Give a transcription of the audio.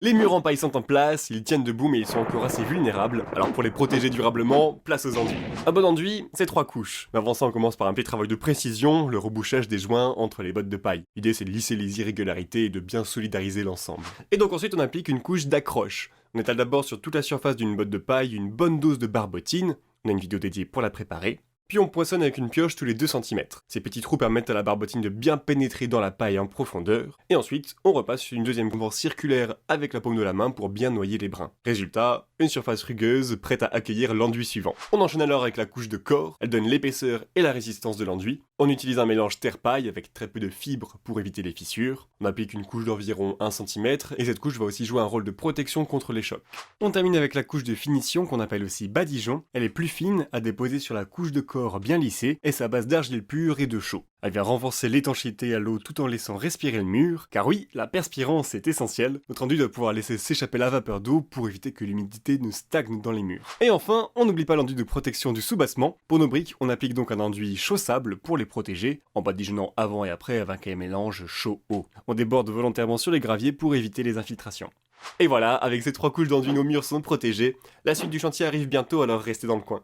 Les murs en paille sont en place, ils tiennent debout mais ils sont encore assez vulnérables, alors pour les protéger durablement, place aux enduits. Un bon enduit, c'est 3 couches. Mais avant ça, on commence par un petit travail de précision, le rebouchage des joints entre les bottes de paille. L'idée c'est de lisser les irrégularités et de bien solidariser l'ensemble. Et donc ensuite on applique une couche d'accroche. On étale d'abord sur toute la surface d'une botte de paille une bonne dose de barbotine, on a une vidéo dédiée pour la préparer. Puis on poinçonne avec une pioche tous les 2 cm. Ces petits trous permettent à la barbotine de bien pénétrer dans la paille en profondeur. Et ensuite, on repasse sur une deuxième couche circulaire avec la paume de la main pour bien noyer les brins. Résultat, une surface rugueuse prête à accueillir l'enduit suivant. On enchaîne alors avec la couche de corps, elle donne l'épaisseur et la résistance de l'enduit. On utilise un mélange terre-paille avec très peu de fibres pour éviter les fissures. On applique une couche d'environ 1 cm et cette couche va aussi jouer un rôle de protection contre les chocs. On termine avec la couche de finition qu'on appelle aussi badigeon. Elle est plus fine à déposer sur la couche de corps bien lissée et sa base d'argile pure et de chaux. Elle vient renforcer l'étanchéité à l'eau tout en laissant respirer le mur, car oui, la perspirance est essentielle. Notre enduit doit pouvoir laisser s'échapper la vapeur d'eau pour éviter que l'humidité ne stagne dans les murs. Et enfin, on n'oublie pas l'enduit de protection du soubassement. Pour nos briques, on applique donc un enduit chaussable pour les protéger, en badigeonnant avant et après avec un mélange chaud-eau. On déborde volontairement sur les graviers pour éviter les infiltrations. Et voilà, avec ces 3 couches d'enduit, nos murs sont protégés. La suite du chantier arrive bientôt, alors restez dans le coin.